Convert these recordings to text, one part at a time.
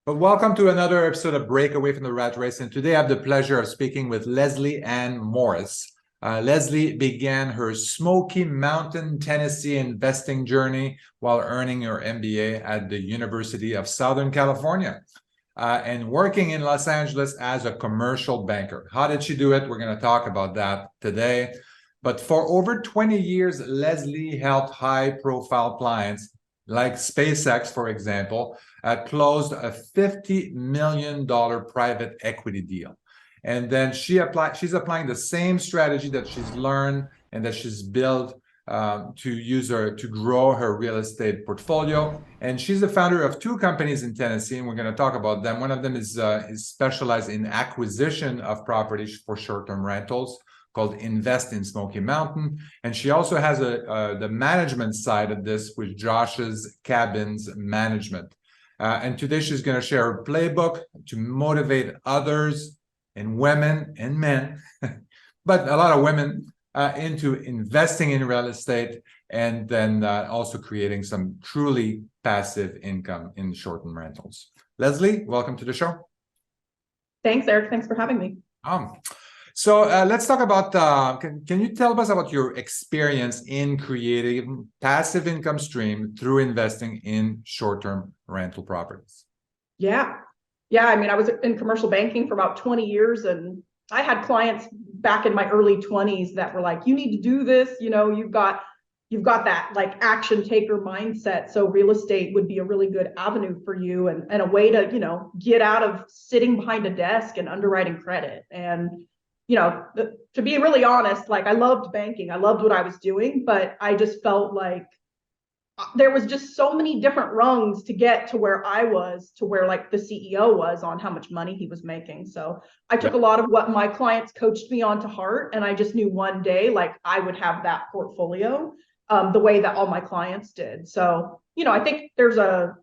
But welcome to another episode of Breakaway from the Rat Race. And today I have the pleasure of speaking with Leslie Ann Morris. Leslie began her Smoky Mountain, Tennessee investing journey while earning her MBA at the University of Southern California and working in Los Angeles as a commercial banker. How did she do it? We're going to talk about that today. But for over 20 years, Leslie helped high-profile clients like SpaceX, for example, closed a $50 million private equity deal. And then she's applying the same strategy that she's learned and that she's built to grow her real estate portfolio. And she's the founder of two companies in Tennessee, and we're going to talk about them. One of them is specialized in acquisition of properties for short-term rentals, called Invest in Smoky Mountain. And she also has the management side of this with Josh's Cabins Management. And today she's going to share her playbook to motivate others and women and men, but a lot of women into investing in real estate and then also creating some truly passive income in short-term rentals. Leslie, welcome to the show. Thanks, Eric. Thanks for having me. So let's talk about, can you tell us about your experience in creating passive income stream through investing in short-term rental properties? Yeah. I mean, I was in commercial banking for about 20 years, and I had clients back in my early 20s that were like, you need to do this. You know, you've got that like action taker mindset. So real estate would be a really good avenue for you and a way to, get out of sitting behind a desk and underwriting credit. And to be really honest, like I loved banking. I loved what I was doing, but I just felt like there was just so many different rungs to get to where I was, to where like the CEO was on how much money he was making. So I took a lot of what my clients coached me on to heart. And I just knew one day, like I would have that portfolio the way that all my clients did. So, I think there's a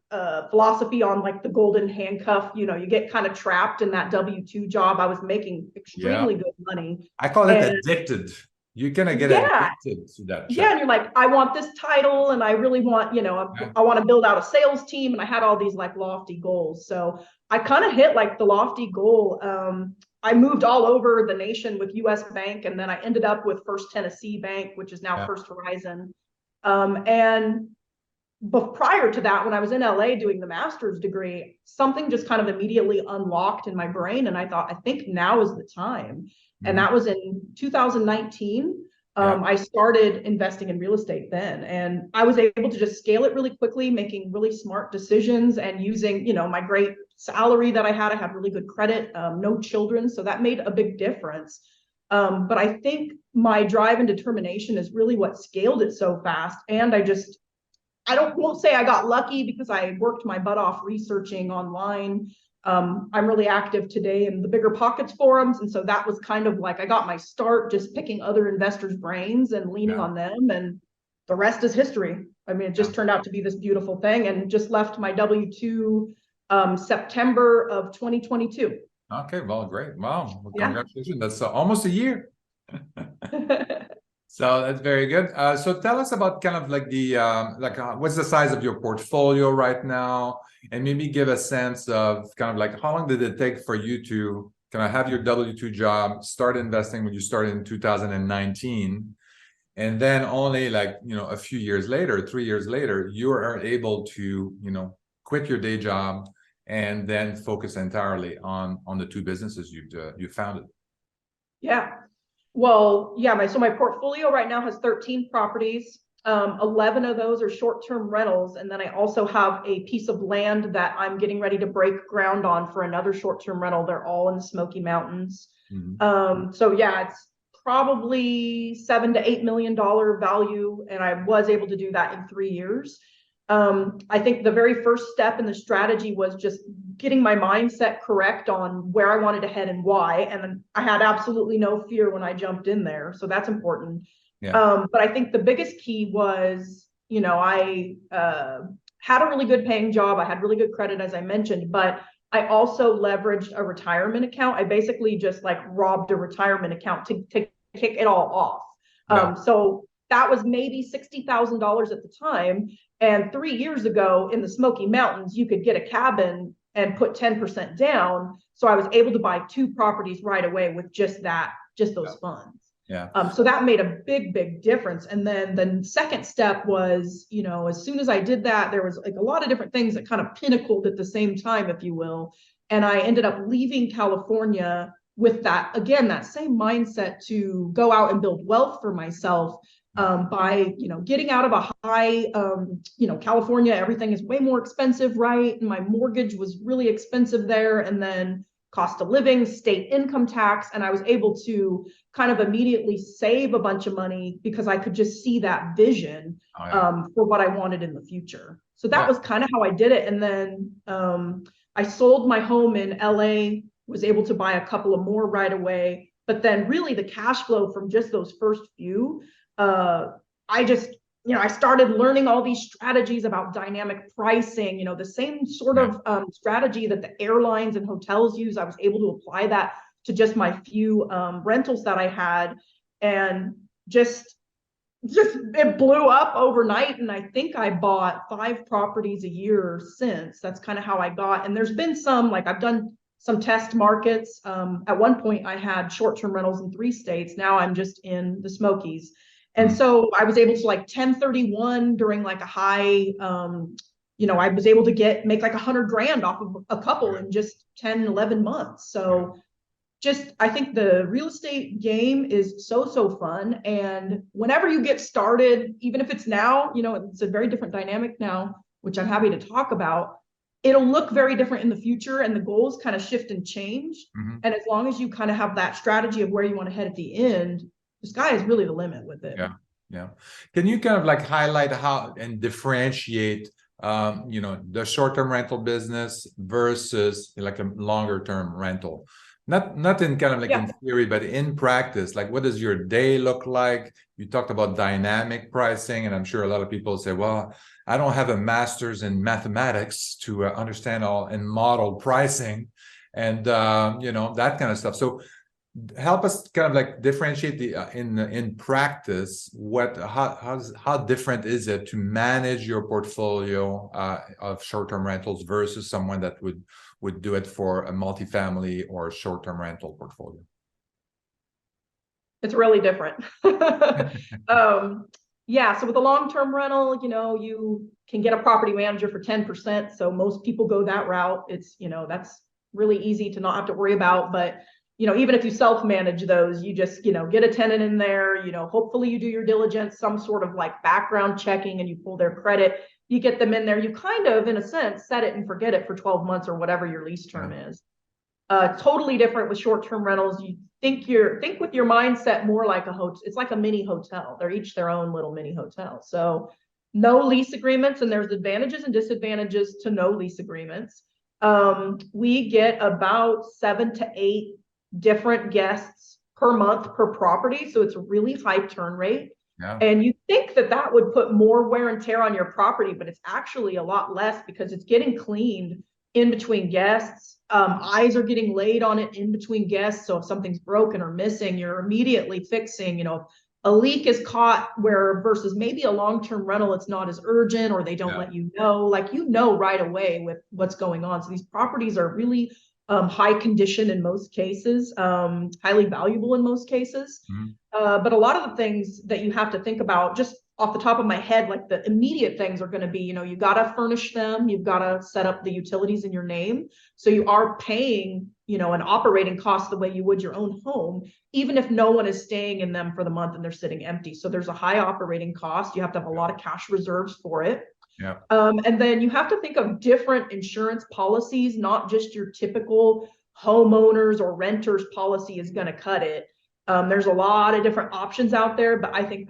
philosophy on like the golden handcuff, you get kind of trapped in that W-2 job. I was making extremely good money. I call it addicted. You're going to get addicted to that. Yeah. And you're like, I want this title and I really want, I want to build out a sales team. And I had all these like lofty goals. So I kind of hit like the lofty goal. I moved all over the nation with US Bank, and then I ended up with First Tennessee Bank, which is now First Horizon. But prior to that, when I was in LA doing the master's degree, something just kind of immediately unlocked in my brain. And I thought, I think now is the time. And that was in 2019. I started investing in real estate then, and I was able to just scale it really quickly, making really smart decisions and using, my great salary that I had really good credit, no children. So that made a big difference. But I think my drive and determination is really what scaled it so fast. And I won't say I got lucky, because I worked my butt off researching online. I'm really active today in the Bigger Pockets forums. And so that was kind of like, I got my start just picking other investors' brains and leaning on them. And the rest is history. I mean, it just turned out to be this beautiful thing, and just left my W-2 September of 2022. Okay, well, great. Wow. Well, congratulations. That's almost a year. So that's very good. So tell us about kind of like what's the size of your portfolio right now? And maybe give a sense of kind of like how long did it take for you to kind of have your W-2 job, start investing when you started in 2019, and then only like, a few years later, 3 years later, you are able to, quit your day job and then focus entirely on the two businesses you founded. Yeah. Well, yeah, so my portfolio right now has 13 properties. 11 of those are short-term rentals. And then I also have a piece of land that I'm getting ready to break ground on for another short-term rental. They're all in the Smoky Mountains. So yeah, it's probably $7 to $8 million value. And I was able to do that in 3 years. I think the very first step in the strategy was just getting my mindset correct on where I wanted to head and why. And I had absolutely no fear when I jumped in there. So that's important. But I think the biggest key was, I had a really good paying job. I had really good credit, as I mentioned, but I also leveraged a retirement account. I basically just like robbed a retirement account to kick it all off. So that was maybe $60,000 at the time. And 3 years ago in the Smoky Mountains, you could get a cabin and put 10% down. So I was able to buy 2 properties right away with just those funds. Yeah. So that made a big difference. And then the second step was, as soon as I did that, there was like a lot of different things that kind of pinnacled at the same time, if you will. And I ended up leaving California with that, again, that same mindset to go out and build wealth for myself. By, getting out of a high, California, everything is way more expensive, right? And my mortgage was really expensive there. And then cost of living, state income tax. And I was able to kind of immediately save a bunch of money because I could just see that vision for what I wanted in the future. So that was kind of how I did it. And then I sold my home in LA, was able to buy a couple of more right away. But then really the cash flow from just those first few, I just, I started learning all these strategies about dynamic pricing, the same sort of strategy that the airlines and hotels use. I was able to apply that to just my few rentals that I had, and just it blew up overnight. And I think I bought 5 properties a year since. That's kind of how I got. And there's been some, like I've done some test markets. At one point I had short-term rentals in 3 states. Now I'm just in the Smokies. And so I was able to like 1031 during like a high, I was able to make like $100,000 off of a couple in just 10, 11 months. So I think the real estate game is so fun. And whenever you get started, even if it's now, it's a very different dynamic now, which I'm happy to talk about. It'll look very different in the future, and the goals kind of shift and change. And as long as you kind of have that strategy of where you want to head at the end, the sky is really the limit with it. Yeah. Can you kind of like highlight how and differentiate, the short-term rental business versus like a longer-term rental? Not in kind of like in theory, but in practice. Like, what does your day look like? You talked about dynamic pricing, and I'm sure a lot of people say, well, I don't have a master's in mathematics to understand all and model pricing and, that kind of stuff. So help us kind of like differentiate the in practice how different is it to manage your portfolio of short-term rentals versus someone that would do it for a multifamily or short-term rental portfolio? It's really different. So with a long-term rental, you can get a property manager for 10%. So most people go that route. It's, that's really easy to not have to worry about. But even if you self-manage those, you just, get a tenant in there, hopefully you do your diligence, some sort of like background checking, and you pull their credit, you get them in there, you kind of, in a sense, set it and forget it for 12 months or whatever your lease term is. Totally different with short-term rentals. You think with your mindset more like a hotel. It's like a mini hotel. They're each their own little mini hotel. So no lease agreements, and there's advantages and disadvantages to no lease agreements. We get about 7 to 8 different guests per month per property. So it's a really high turn rate. And you think that would put more wear and tear on your property, but it's actually a lot less because it's getting cleaned in between guests. Eyes are getting laid on it in between guests. So if something's broken or missing, you're immediately fixing. A leak is caught versus maybe a long-term rental, it's not as urgent, or they don't let you know. Like, right away with what's going on. So these properties are really high condition in most cases, highly valuable in most cases. But a lot of the things that you have to think about, just off the top of my head, like the immediate things are going to be, you got to furnish them. You've got to set up the utilities in your name. So you are paying, an operating cost the way you would your own home, even if no one is staying in them for the month and they're sitting empty. So there's a high operating cost. You have to have a lot of cash reserves for it. And then you have to think of different insurance policies, not just your typical homeowners or renters policy is going to cut it. There's a lot of different options out there, but I think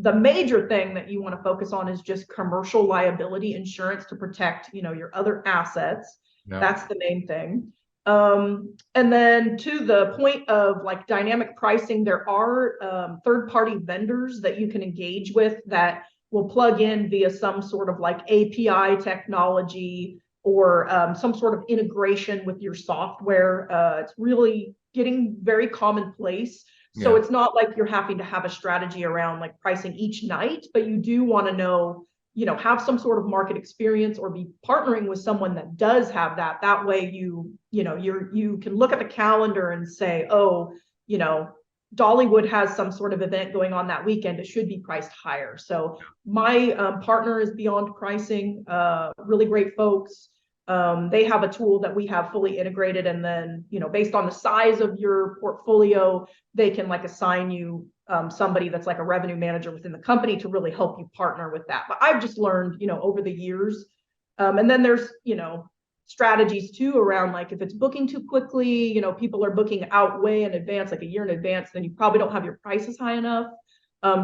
the major thing that you want to focus on is just commercial liability insurance to protect, your other assets. That's the main thing. And then to the point of like dynamic pricing, there are third-party vendors that you can engage with that will plug in via some sort of like API technology or some sort of integration with your software. It's really getting very commonplace. So it's not like you're having to have a strategy around like pricing each night, but you do want to know have some sort of market experience or be partnering with someone that does have that. That way you can look at the calendar and say, oh, Dollywood has some sort of event going on that weekend. It should be priced higher. So my partner is Beyond Pricing, really great folks. They have a tool that we have fully integrated. And then, based on the size of your portfolio, they can assign you somebody that's like a revenue manager within the company to really help you partner with that. But I've just learned, over the years. And then there's, strategies too around if it's booking too quickly, people are booking out way in advance, like a year in advance, then you probably don't have your prices high enough.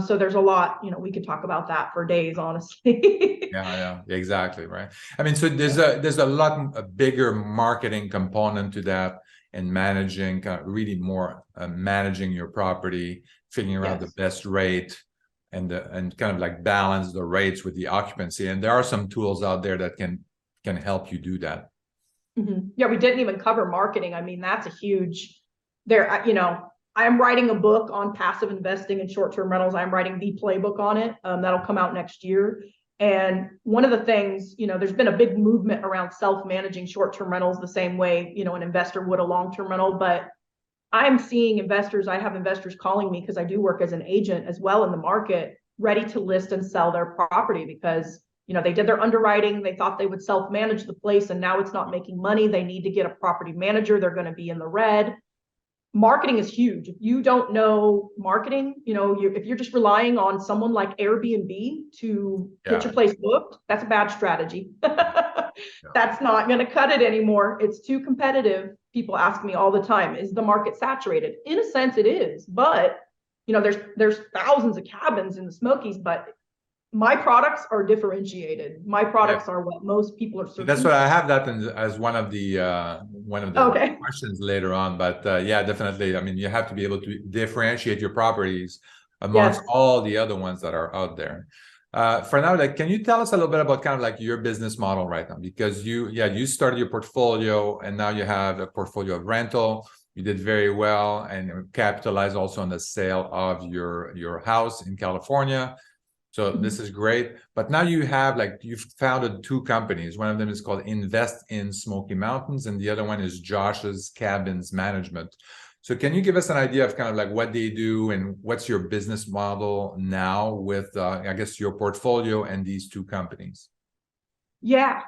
So there's a lot, we could talk about that for days, honestly. Yeah, exactly. Right. I mean, so there's a bigger marketing component to that, and managing, kind of really more managing your property, figuring out the best rate, and kind of balance the rates with the occupancy. And there are some tools out there that can help you do that. Mm-hmm. Yeah, we didn't even cover marketing. I mean, that's a huge I'm writing a book on passive investing and short-term rentals. I'm writing the playbook on it. That'll come out next year. And one of the things, there's been a big movement around self-managing short-term rentals the same way, an investor would a long-term rental. But I'm seeing I have investors calling me because I do work as an agent as well in the market, ready to list and sell their property because, they did their underwriting. They thought they would self-manage the place, and now it's not making money. They need to get a property manager. They're going to be in the red. Marketing is huge. If you don't know marketing, if you're just relying on someone like Airbnb to get your place booked, that's a bad strategy. That's not going to cut it anymore. It's too competitive. People ask me all the time, is the market saturated? In a sense, it is. But, there's thousands of cabins in the Smokies, but my products are differentiated. My products are what most people are searching. That's what I have that as one of the questions later on. But definitely. I mean, you have to be able to differentiate your properties amongst all the other ones that are out there. For now, can you tell us a little bit about kind of your business model right now? Because you started your portfolio, and now you have a portfolio of rental. You did very well and capitalized also on the sale of your house in California. So this is great. But now you have you've founded two companies. One of them is called Invest in Smoky Mountains, and the other one is Josh's Cabins Management. So can you give us an idea of kind of what they do and what's your business model now with, I guess, your portfolio and these two companies? Yeah,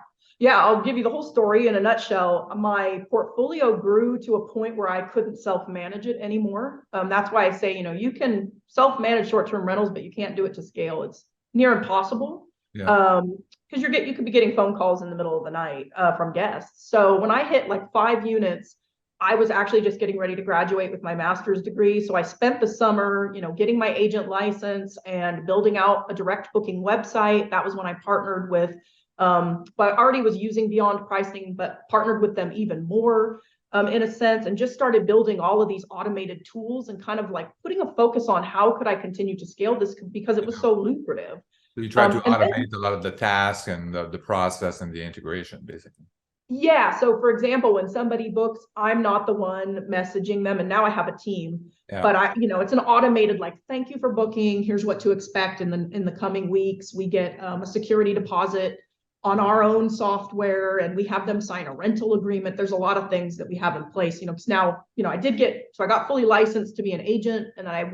I'll give you the whole story in a nutshell. My portfolio grew to a point where I couldn't self-manage it anymore. That's why I say, you can self-manage short-term rentals, but you can't do it to scale. It's near impossible. Because you could be getting phone calls in the middle of the night from guests. So when I hit 5 units, I was actually just getting ready to graduate with my master's degree. So I spent the summer, getting my agent license and building out a direct booking website. That was when I partnered with but I already was using Beyond Pricing, but partnered with them even more in a sense, and just started building all of these automated tools and kind of putting a focus on how could I continue to scale this because it was so lucrative. So you try to automate a lot of the tasks and the process and the integration, basically. Yeah. So for example, when somebody books, I'm not the one messaging them, and now I have a team. But it's an automated thank you for booking. Here's what to expect in the coming weeks. We get a security deposit on our own software, and we have them sign a rental agreement. There's a lot of things that we have in place, because now, I got fully licensed to be an agent, and then I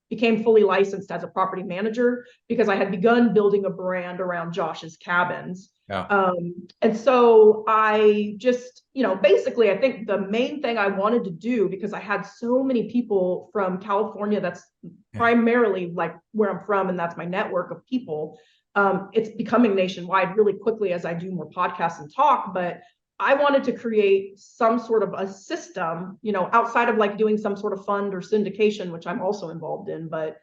became fully licensed as a property manager because I had begun building a brand around Josh's Cabins. And so I just, basically, I think the main thing I wanted to do, because I had so many people from California, that's primarily where I'm from, and that's my network of people. It's becoming nationwide really quickly as I do more podcasts and talk, but I wanted to create some sort of a system, outside of doing some sort of fund or syndication, which I'm also involved in. But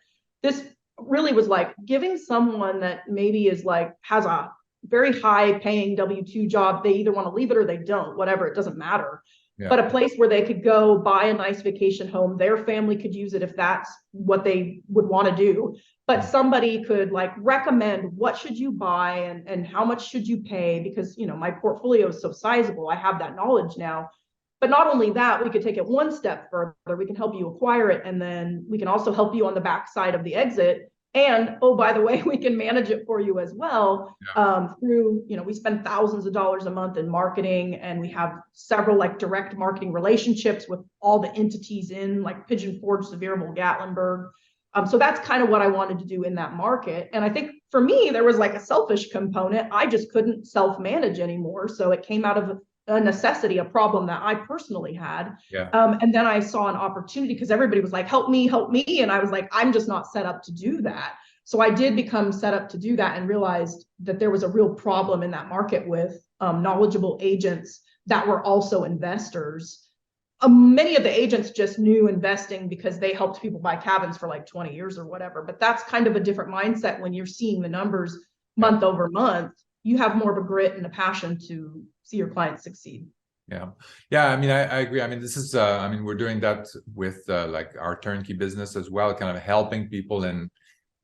this really was giving someone that maybe is has a very high paying W-2 job. They either want to leave it or they don't, whatever, it doesn't matter. But a place where they could go buy a nice vacation home. Their family could use it if that's what they would want to do. But somebody could recommend what should you buy and how much should you pay, because, my portfolio is so sizable. I have that knowledge now. But not only that, we could take it one step further. We can help you acquire it. And then we can also help you on the backside of the exit And oh, by the way, we can manage it for you as well, Yeah. through, we spend thousands of dollars a month in marketing, and we have several like direct marketing relationships with all the entities in like Pigeon Forge, Sevierville, Gatlinburg. So that's kind of what I wanted to do in that market. And I think for me, there was like a selfish component. I just couldn't self-manage anymore. So it came out of a necessity, a problem that I personally had. Yeah. And then I saw an opportunity because everybody was like, help me, help me. And I was like, I'm just not set up to do that. So I did become set up to do that and realized that there was a real problem in that market with knowledgeable agents that were also investors. Many of the agents just knew investing because they helped people buy cabins for like 20 years or whatever. But that's kind of a different mindset when you're seeing the numbers Yeah. month over month. You have more of a grit and a passion to see your clients succeed. Yeah. Yeah. I mean, I agree. I mean, this is, I mean, we're doing that with like our turnkey business as well, kind of helping people on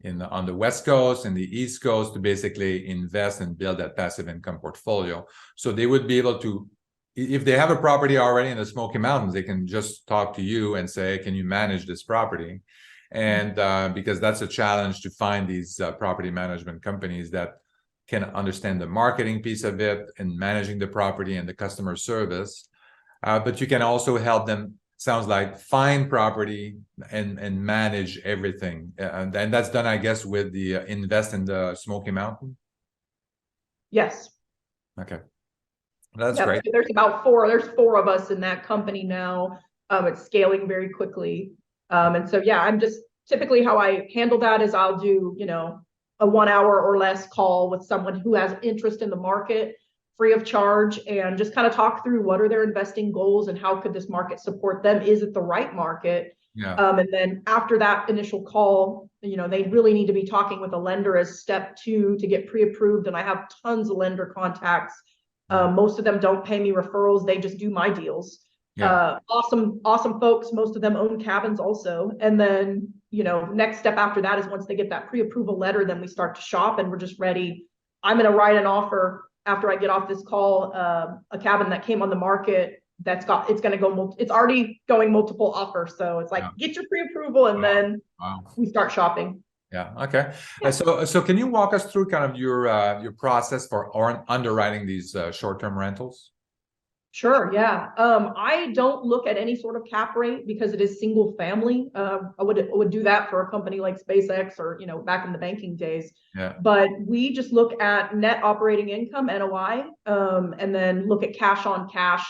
the West Coast and the East Coast to basically invest and build that passive income portfolio. So they would be able to, if they have a property already in the Smoky Mountains, they can just talk to you and say, can you manage this property? And because that's a challenge to find these property management companies that can understand the marketing piece of it and managing the property and the customer service. But you can also help them, sounds like, find property and manage everything. And that's done, I guess, with the invest in the Smoky Mountain. Yes. Okay. That's Yep. great. So there's four of us in that company now. It's scaling very quickly. And so, yeah, I'm just typically how I handle that is I'll do, a 1 hour or less call with someone who has interest in the market free of charge, and just kind of talk through what are their investing goals and how could this market support them? Is it the right market? Yeah. And then after that initial call, they really need to be talking with a lender as step 2 to get pre-approved. And I have tons of lender contacts. Most of them don't pay me referrals. They just do my deals. Yeah. Awesome folks. Most of them own cabins also. And then, next step after that is once they get that pre-approval letter, then we start to shop and we're just ready. I'm going to write an offer after I get off this call, a cabin that came on the market it's already going multiple offers. So it's like, get your pre-approval and then we start shopping. Yeah. Okay. Yeah. So can you walk us through kind of your process for underwriting these short-term rentals? Sure. Yeah. I don't look at any sort of cap rate because it is single family. I would do that for a company like SpaceX or, back in the banking days. Yeah. But we just look at net operating income, NOI, and then look at cash on cash,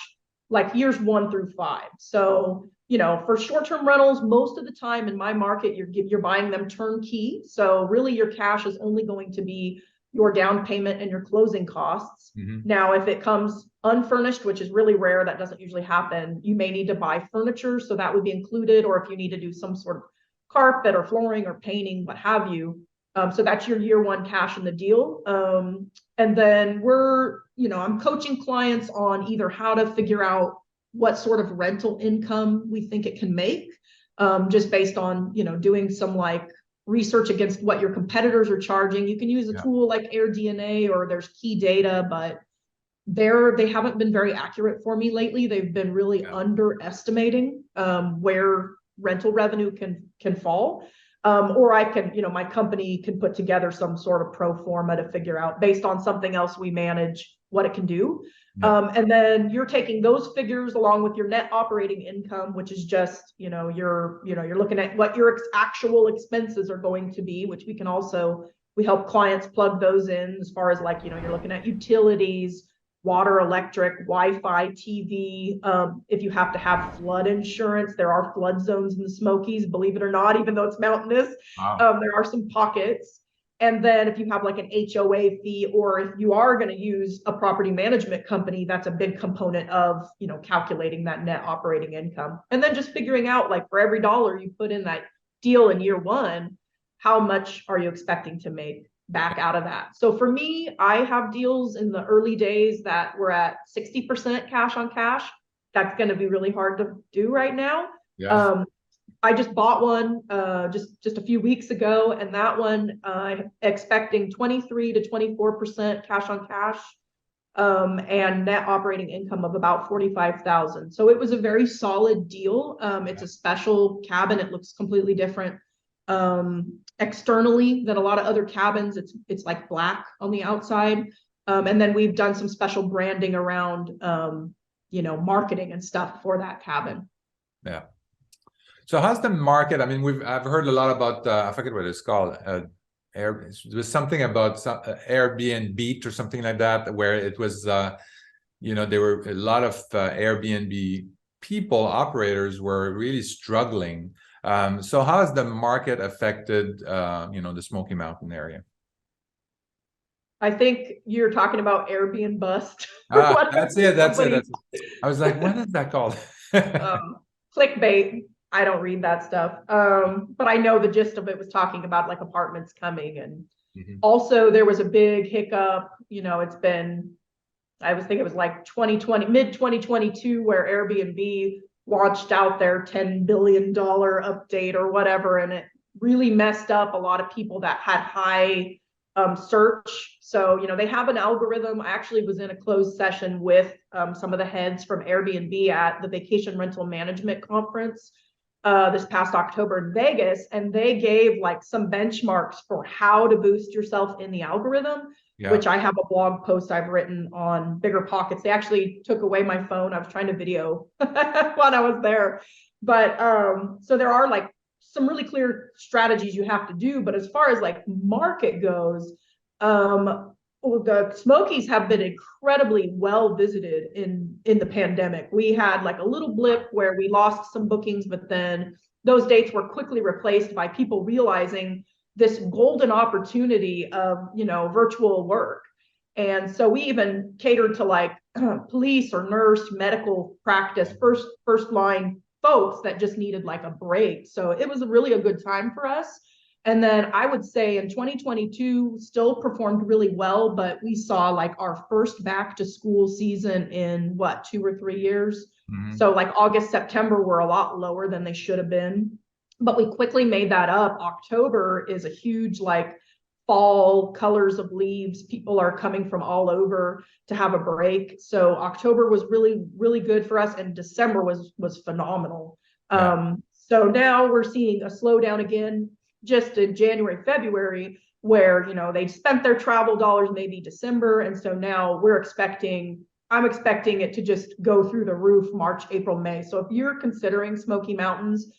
like years 1 through 5. So, for short-term rentals, most of the time in my market, you're buying them turnkey. So really your cash is only going to be your down payment and your closing costs. Mm-hmm. Now, if it comes unfurnished, which is really rare, that doesn't usually happen, you may need to buy furniture. So that would be included, or if you need to do some sort of carpet or flooring or painting, what have you. So that's your year 1 cash in the deal. And then I'm coaching clients on either how to figure out what sort of rental income we think it can make, just based on, doing some like research against what your competitors are charging. You can use a tool like AirDNA, or there's key data, but they haven't been very accurate for me lately. They've been really underestimating where rental revenue can fall. Or I can, my company can put together some sort of pro forma to figure out, based on something else we manage, what it can do. And then you're taking those figures along with your net operating income, which is just, you're looking at what your actual expenses are going to be, which we help clients plug those in as far as like, you're looking at utilities, water, electric, Wi-Fi, TV. If you have to have flood insurance, there are flood zones in the Smokies, believe it or not, even though it's mountainous. There are some pockets. And then if you have like an HOA fee, or if you are going to use a property management company, that's a big component of, calculating that net operating income. And then just figuring out, like, for every dollar you put in that deal in year 1, how much are you expecting to make back out of that? So for me, I have deals in the early days that were at 60% cash on cash. That's going to be really hard to do right now. I just bought one just a few weeks ago, and that one expecting 23 to 24% cash on cash, and net operating income of about 45,000. So it was a very solid deal. It's a special cabin. It looks completely different externally than a lot of other cabins. It's like black on the outside. And then we've done some special branding around, marketing and stuff for that cabin. Yeah. So how's the market? I mean, I've heard a lot about I forget what it's called. There was something about Airbnb or something like that, where it was, there were a lot of Airbnb operators were really struggling. So how has the market affected, the Smoky Mountain area? I think you're talking about Airbnb bust. That's it. That's it. I was like, what is that called? Clickbait. I don't read that stuff. But I know the gist of it was talking about like apartments coming, and also there was a big hiccup. It's been, I think it was like 2020, mid 2022, where Airbnb launched out their $10 billion update or whatever, and it really messed up a lot of people that had high search. So, they have an algorithm. I actually was in a closed session with some of the heads from Airbnb at the Vacation Rental Management Conference this past October in Vegas, and they gave like some benchmarks for how to boost yourself in the algorithm, which I have a blog post I've written on Bigger Pockets. They actually took away my phone. I was trying to video while I was there. But so there are like some really clear strategies you have to do. But as far as like market goes, the Smokies have been incredibly well visited in the pandemic. We had like a little blip where we lost some bookings, but then those dates were quickly replaced by people realizing this golden opportunity of, virtual work. And so we even catered to like police or nurse, medical practice, first line folks that just needed like a break. So it was really a good time for us. And then I would say in 2022 still performed really well, but we saw like our first back to school season in 2 or 3 years. So like August, September were a lot lower than they should have been, but we quickly made that up. October is a huge like fall colors of leaves. People are coming from all over to have a break. So October was really, really good for us, and December was phenomenal. So now we're seeing a slowdown again just in January, February, where, they spent their travel dollars maybe December. And so now I'm expecting it to just go through the roof March, April, May. So if you're considering Smoky Mountains,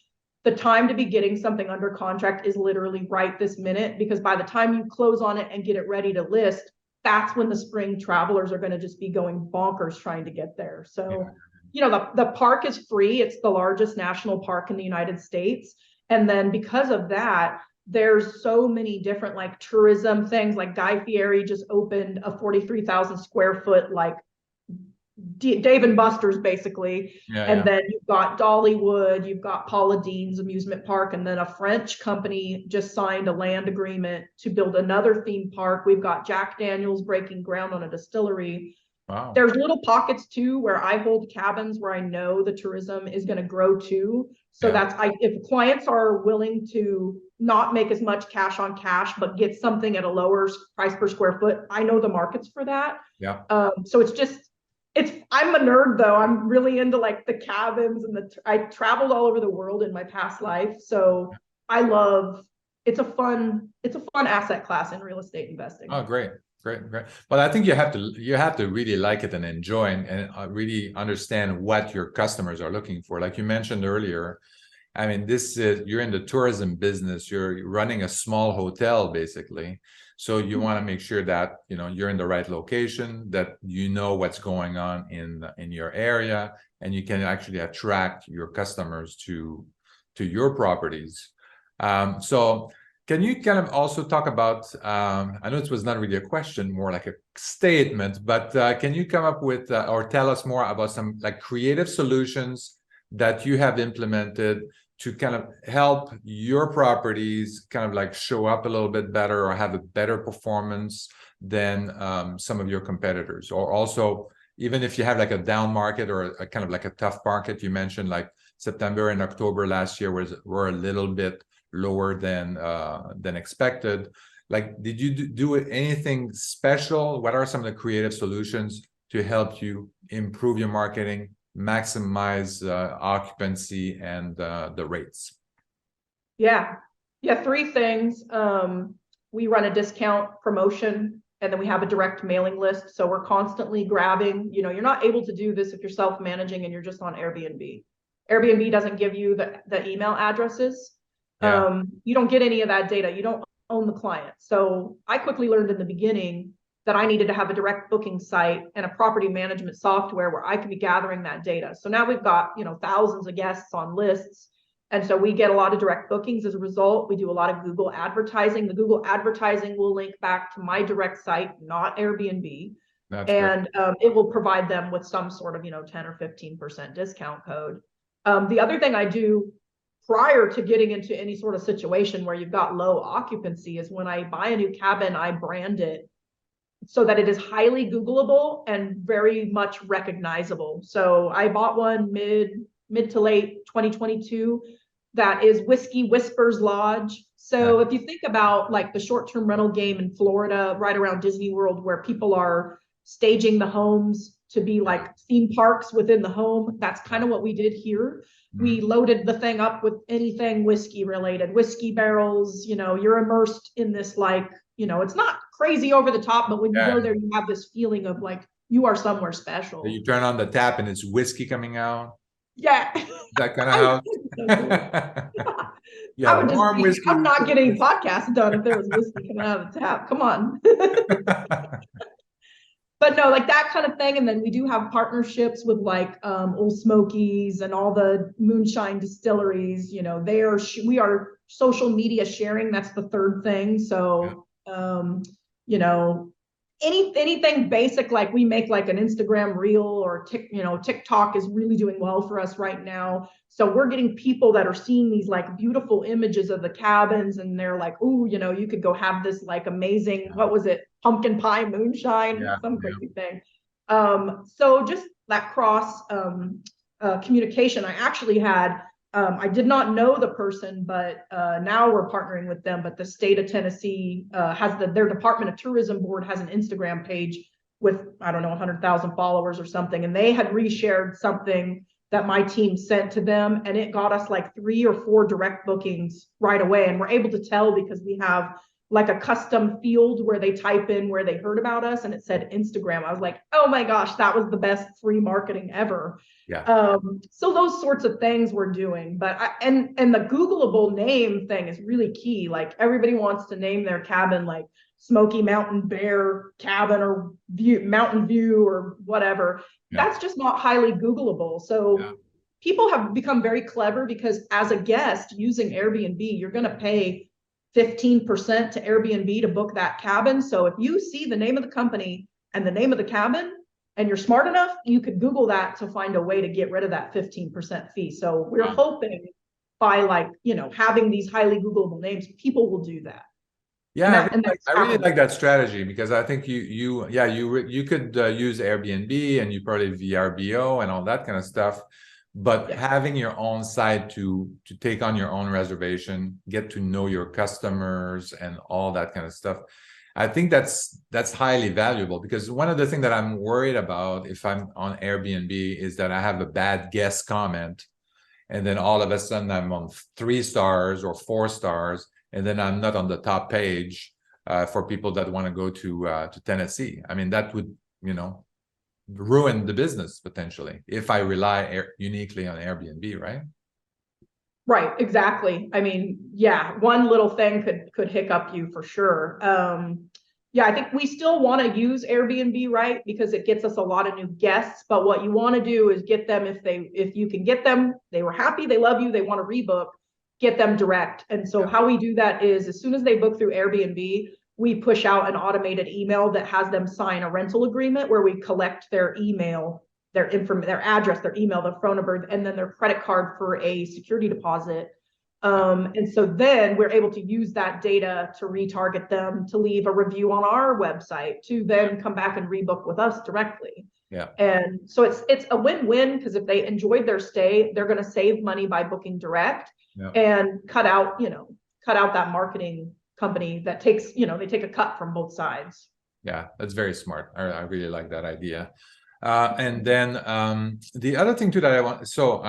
the time to be getting something under contract is literally right this minute, because by the time you close on it and get it ready to list, that's when the spring travelers are going to just be going bonkers trying to get there. So, the park is free. It's the largest national park in the United States. And then because of that, there's so many different like tourism things. Like Guy Fieri just opened a 43,000 square foot, like Dave and Buster's basically. Then you've got Dollywood, you've got Paula Deen's amusement park, and then a French company just signed a land agreement to build another theme park. We've got Jack Daniel's breaking ground on a distillery. Wow. There's little pockets too where I hold cabins where I know the tourism is going to grow too. So if clients are willing to not make as much cash on cash, but get something at a lower price per square foot, I know the markets for that. So I'm a nerd though. I'm really into like the cabins, and I traveled all over the world in my past life. So it's a fun asset class in real estate investing. Oh, great. But I think you have to really like it and enjoy and really understand what your customers are looking for. Like you mentioned earlier, I mean, you're in the tourism business. You're running a small hotel basically, so you want to make sure that you're in the right location, that you know what's going on in your area, and you can actually attract your customers to your properties. So. Can you kind of also talk about, I know it was not really a question, more like a statement, but can you come up with or tell us more about some like creative solutions that you have implemented to kind of help your properties kind of like show up a little bit better or have a better performance than some of your competitors? Or also, even if you have like a down market or a kind of like a tough market, you mentioned like September and October last year were a little bit lower than expected. Like, did you do anything special? What are some of the creative solutions to help you improve your marketing, maximize occupancy and the rates? Yeah. Yeah, three things. We run a discount promotion, and then we have a direct mailing list. So we're constantly grabbing, you're not able to do this if you're self-managing and you're just on Airbnb. Airbnb doesn't give you the email addresses. Yeah. You don't get any of that data. You don't own the client. So I quickly learned in the beginning that I needed to have a direct booking site and a property management software where I could be gathering that data. So now we've got, thousands of guests on lists. And so we get a lot of direct bookings as a result. We do a lot of Google advertising. The Google advertising will link back to my direct site, not Airbnb. That's great. And it will provide them with some sort of, 10 or 15% discount code. The other thing I do prior to getting into any sort of situation where you've got low occupancy is when I buy a new cabin, I brand it so that it is highly Googleable and very much recognizable. So I bought one mid to late 2022 that is Whiskey Whispers Lodge. So if you think about like the short-term rental game in Florida, right around Disney World, where people are staging the homes to be like theme parks within the home, that's kind of what we did here. We loaded the thing up with anything whiskey related, whiskey barrels, you're immersed in this, like, it's not crazy over the top, but when you go there, you have this feeling of like you are somewhere special. You turn on the tap and it's whiskey coming out. Yeah. That kind of house. Yeah, I would just warm whiskey. I'm not getting podcasts done if there was whiskey coming out of the tap. Come on. But no, like that kind of thing. And then we do have partnerships with like Old Smokies and all the moonshine distilleries. We are social media sharing. That's the third thing. So anything basic, like we make like an Instagram reel or TikTok is really doing well for us right now. So we're getting people that are seeing these like beautiful images of the cabins and they're like, ooh, you could go have this like amazing, what was it? Pumpkin pie moonshine, some crazy thing. So just that cross communication. I actually had I did not know the person, but now we're partnering with them. But the state of Tennessee has their Department of Tourism board has an Instagram page with, I don't know, 100,000 followers or something. And they had reshared something that my team sent to them. And it got us like 3 or 4 direct bookings right away. And we're able to tell because we have like a custom field where they type in where they heard about us and it said Instagram. I was like, oh my gosh, that was the best free marketing ever. So those sorts of things we're doing, but and the Googleable name thing is really key. Like everybody wants to name their cabin like Smoky Mountain Bear Cabin or Mountain View or whatever. That's just not highly Googleable. So people have become very clever because as a guest using Airbnb, you're going to pay 15% to Airbnb to book that cabin. So if you see the name of the company and the name of the cabin, and you're smart enough, you could Google that to find a way to get rid of that 15% fee. So we're hoping by like, having these highly Googleable names, people will do that. Yeah, I really like that strategy because I think you could use Airbnb and you probably VRBO and all that kind of stuff, but having your own site to take on your own reservation, get to know your customers and all that kind of stuff. I think that's highly valuable because one of the things that I'm worried about if I'm on Airbnb is that I have a bad guest comment and then all of a sudden I'm on 3 stars or 4 stars and then I'm not on the top page for people that want to go to Tennessee. I mean, that would, ruin the business potentially if I rely uniquely on Airbnb, right? Right, exactly. I mean, one little thing could hiccup you for sure. I think we still want to use Airbnb, right? Because it gets us a lot of new guests. But what you want to do is get them if you can get them, they were happy, they love you, they want to rebook, get them direct. And so how we do that is as soon as they book through Airbnb, we push out an automated email that has them sign a rental agreement where we collect their email, their address, their email, their phone number, and then their credit card for a security deposit. And so then we're able to use that data to retarget them, to leave a review on our website, to then come back and rebook with us directly. And so it's a win-win because if they enjoyed their stay, they're going to save money by booking direct and cut out that marketing company that takes, they take a cut from both sides. Yeah, that's very smart. I really like that idea. And then the other thing too that I want, so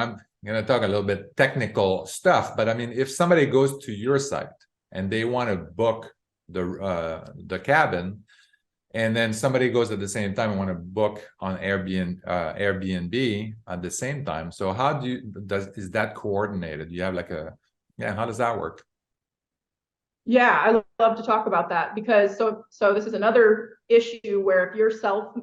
going to talk a little bit technical stuff, but I mean, if somebody goes to your site and they want to book the cabin, and then somebody goes at the same time and want to book on Airbnb at the same time. So how do you, is that coordinated? You have like yeah, how does that work? Yeah, I love to talk about that because so this is another issue where if you're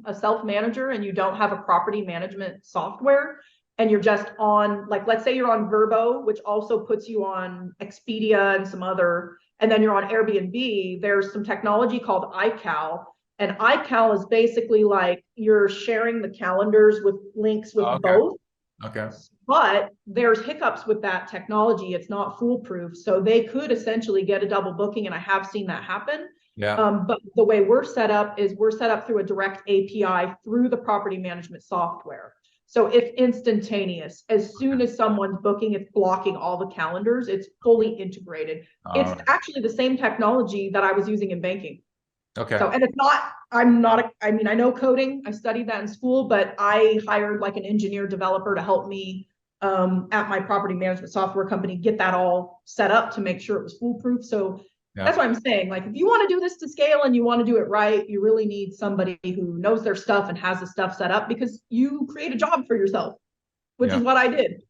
a self manager and you don't have a property management software and you're just on, like, let's say you're on Verbo, which also puts you on Expedia and some other, and then you're on Airbnb, there's some technology called iCal. And iCal is basically like you're sharing the calendars with links with both. Okay. But there's hiccups with that technology. It's not foolproof. So they could essentially get a double booking. And I have seen that happen. Yeah. But the way we're set up is we're set up through a direct API through the property management software. So it's instantaneous. As soon as someone's booking, it's blocking all the calendars. It's fully integrated. It's actually the same technology that I was using in banking. Okay. So, and it's not, I'm not, I mean, I know coding, I studied that in school, but I hired like an engineer developer to help me at my property management software company, get that all set up to make sure it was foolproof. So that's what I'm saying. Like, if you want to do this to scale and you want to do it right, you really need somebody who knows their stuff and has the stuff set up, because you create a job for yourself, which is what I did.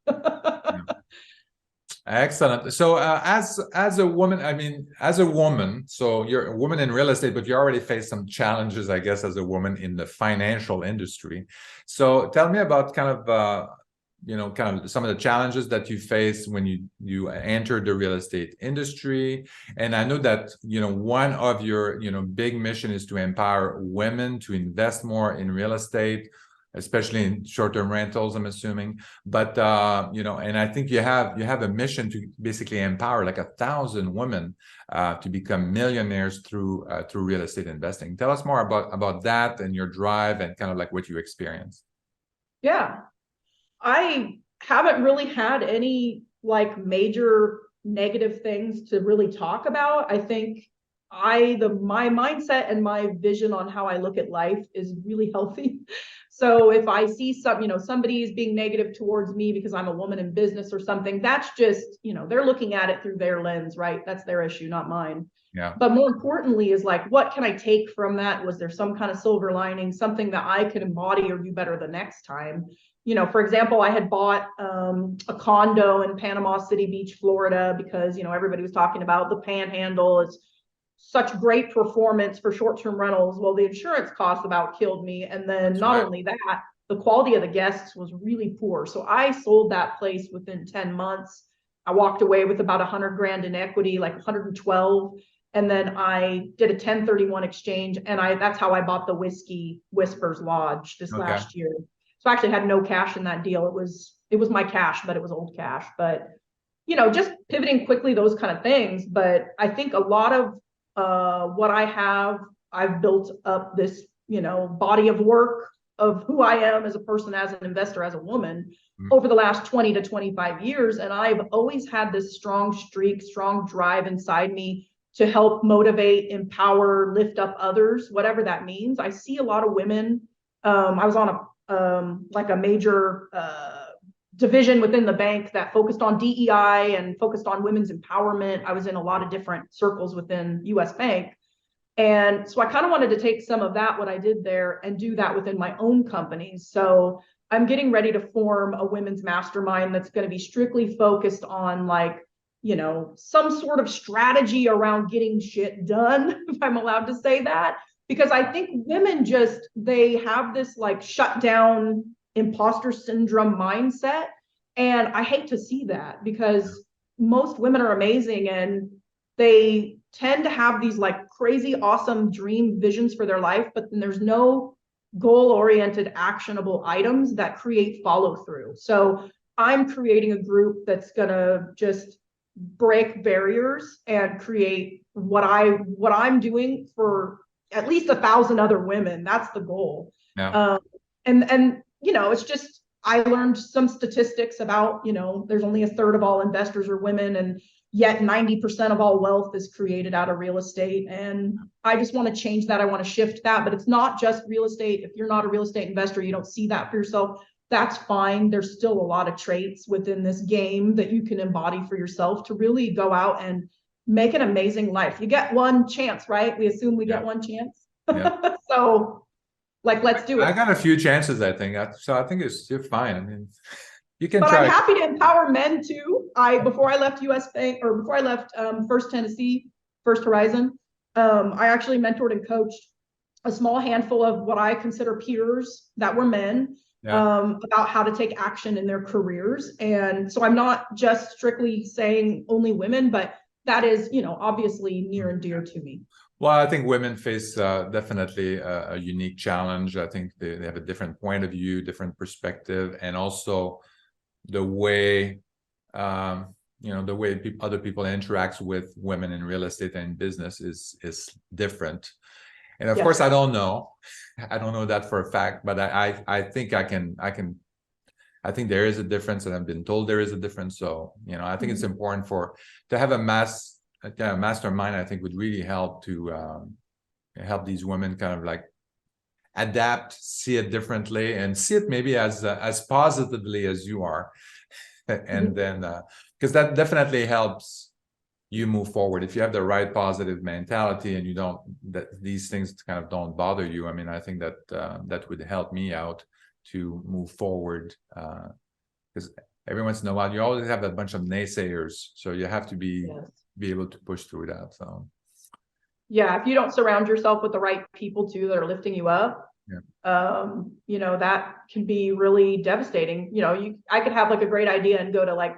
Excellent. So as a woman, I mean, as a woman, so you're a woman in real estate, but you already face some challenges, I guess, as a woman in the financial industry. So tell me about kind of, you know, kind of some of the challenges that you face when you entered the real estate industry. And I know that, you know, one of your, you know, big mission is to empower women to invest more in real estate, especially in short-term rentals, I'm assuming. But you know, and I think you have a mission to basically empower like 1,000 women to become millionaires through real estate investing. Tell us more about that and your drive and kind of like what you experienced. Yeah, I haven't really had any like major negative things to really talk about. I think my mindset and my vision on how I look at life is really healthy. So if I see somebody is being negative towards me because I'm a woman in business or something, that's just, they're looking at it through their lens, right? That's their issue, not mine. Yeah. But more importantly is like, what can I take from that? Was there some kind of silver lining, something that I could embody or do better the next time? For example, I had bought a condo in Panama City Beach, Florida, because, everybody was talking about the panhandle. It's such great performance for short-term rentals. Well, the insurance costs about killed me. And then not only that, the quality of the guests was really poor. So I sold that place within 10 months. I walked away with about 100 grand in equity, like 112. And then I did a 1031 exchange. And that's how I bought the Whiskey Whispers Lodge this last year. So I actually had no cash in that deal. It was my cash, but it was old cash. But, just pivoting quickly, those kind of things. But I think a lot of what I've built up this, body of work of who I am as a person, as an investor, as a woman over the last 20 to 25 years. And I've always had this strong streak, strong drive inside me to help motivate, empower, lift up others, whatever that means. I see a lot of women. I was on a major division within the bank that focused on DEI and focused on women's empowerment. I was in a lot of different circles within US Bank. And so I kind of wanted to take some of that, what I did there, and do that within my own companies. So I'm getting ready to form a women's mastermind that's going to be strictly focused on some sort of strategy around getting shit done, if I'm allowed to say that. Because I think women they have this shut down imposter syndrome mindset. And I hate to see that, because most women are amazing and they tend to have these crazy, awesome dream visions for their life, but then there's no goal-oriented, actionable items that create follow-through. So I'm creating a group that's gonna just break barriers and create what I'm doing for at least 1,000 other women. That's the goal. Yeah. And it's just, I learned some statistics about, there's only 1/3 of all investors are women, and yet 90% of all wealth is created out of real estate. And I just want to change that. I want to shift that, but it's not just real estate. If you're not a real estate investor, you don't see that for yourself. that's fine. There's still a lot of traits within this game that you can embody for yourself to really go out and make an amazing life. You get one chance, right? We assume we get one chance. Yeah. So like, let's do I it. got a few chances, I think. So I think you're fine. I mean, you can But try. I'm happy to empower men too. Before I left US Bank, or before I left First Tennessee, First Horizon, I actually mentored and coached a small handful of what I consider peers that were men, about how to take action in their careers. And so I'm not just strictly saying only women, but that is, obviously near and dear to me. Well, I think women face definitely a unique challenge. I think they have a different point of view, different perspective, and also the way the way other people interacts with women in real estate and business is different. And of course, I don't know that for a fact, but I think I think there is a difference, and I've been told there is a difference. So I think it's important to have a mastermind. I think would really help to help these women kind of like adapt, see it differently, and see it maybe as positively as you are. And then because that definitely helps you move forward if you have the right positive mentality, and these things kind of don't bother you. I mean, I think that that would help me out to move forward, because every once in a while you always have that bunch of naysayers, so you have to be able to push through that. So if you don't surround yourself with the right people too that are lifting you up, that can be really devastating. I could have like a great idea and go to like,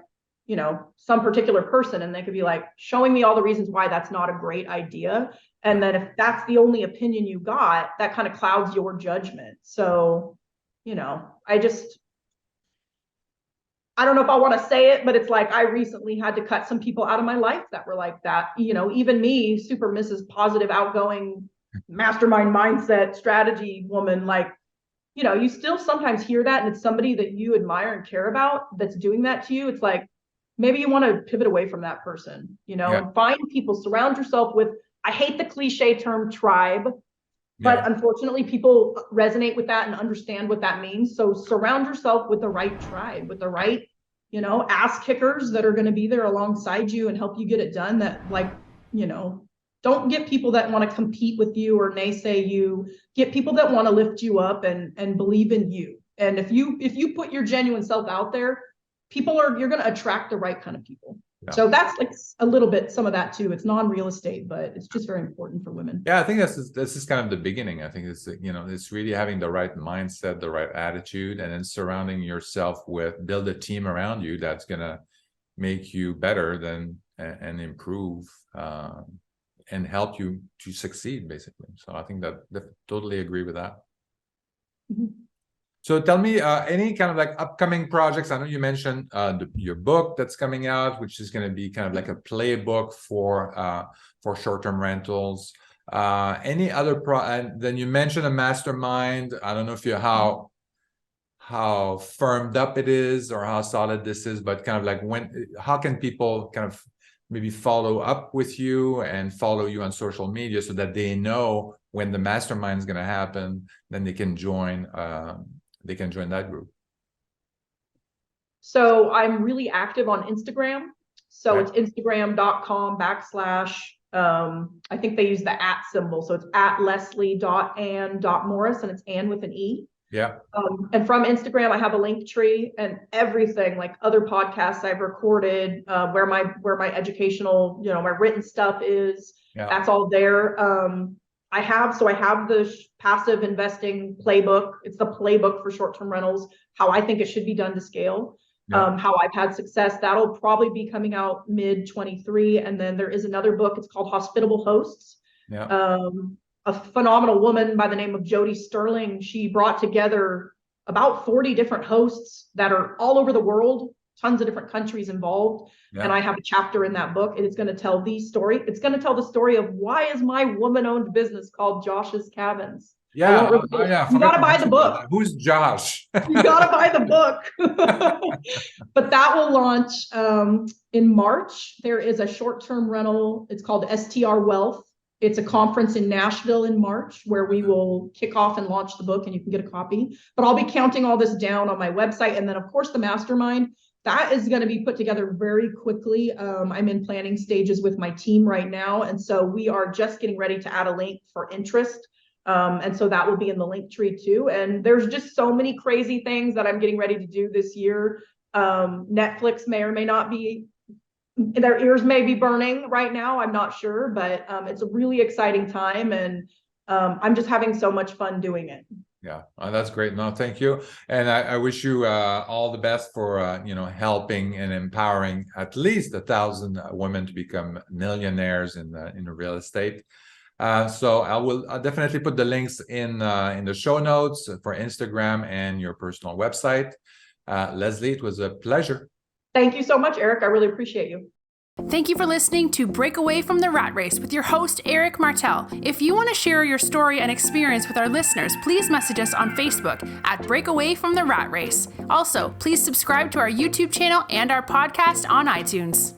some particular person, and they could be like showing me all the reasons why that's not a great idea. And then if that's the only opinion you got, that kind of clouds your judgment. So, I don't know if I want to say it, but it's like I recently had to cut some people out of my life that were like that. Even me, super Mrs. Positive, outgoing, mastermind mindset strategy woman, like, you still sometimes hear that, and it's somebody that you admire and care about that's doing that to you. It's like, maybe you want to pivot away from that person, and find people, surround yourself with, I hate the cliche term tribe, but unfortunately people resonate with that and understand what that means. So surround yourself with the right tribe, with the right, ass kickers that are going to be there alongside you and help you get it done. That like, don't get people that want to compete with you or naysay you. Get people that want to lift you up and believe in you. And if you put your genuine self out there, you're going to attract the right kind of people. So that's like a little bit, some of that too. It's non-real estate, but it's just very important for women. I think this is kind of the beginning. I think it's really having the right mindset, the right attitude, and then surrounding yourself build a team around you that's gonna make you better and improve and help you to succeed, basically. So I think that totally agree with that. So tell me, any kind of like upcoming projects? I know you mentioned your book that's coming out, which is going to be kind of like a playbook for short-term rentals. Any other and then you mentioned a mastermind. I don't know if how firmed up it is or how solid this is, but kind of like how can people kind of maybe follow up with you and follow you on social media so that they know when the mastermind is going to happen, then they can join. They can join that group. So I'm really active on Instagram. So it's instagram.com/ I think they use the @ symbol. So it's @leslie.ann.morris, and it's Ann with an E. And from Instagram, I have a link tree and everything, like other podcasts I've recorded, where my educational, my written stuff is. That's all there. I have the passive investing playbook. It's the playbook for short-term rentals, how I think it should be done to scale, how I've had success. That'll probably be coming out mid 23. And then there is another book. It's called Hospitable Hosts. A phenomenal woman by the name of Jody Sterling. She brought together about 40 different hosts that are all over the world, tons of different countries involved. And I have a chapter in that book, and it's going to tell the story. It's going to tell the story of why is my woman-owned business called Josh's Cabins. You got to buy the book. Who's Josh? You got to buy the book. But that will launch in March. There is a short-term rental. It's called STR Wealth. It's a conference in Nashville in March where we will kick off and launch the book, and you can get a copy. But I'll be counting all this down on my website. And then, of course, the mastermind, that is going to be put together very quickly. I'm in planning stages with my team right now. And so we are just getting ready to add a link for interest. And so that will be in the link tree too. And there's just so many crazy things that I'm getting ready to do this year. Netflix may or may not be, their ears may be burning right now. I'm not sure, but it's a really exciting time, and I'm just having so much fun doing it. Yeah, that's great. No, thank you. And I wish you all the best for, helping and empowering at least 1,000 women to become millionaires in the real estate. So I'll definitely put the links in the show notes for Instagram and your personal website. Leslie, it was a pleasure. Thank you so much, Eric. I really appreciate you. Thank you for listening to Break Away from the Rat Race with your host, Eric Martel. If you want to share your story and experience with our listeners, please message us on Facebook at Break Away from the Rat Race. Also, please subscribe to our YouTube channel and our podcast on iTunes.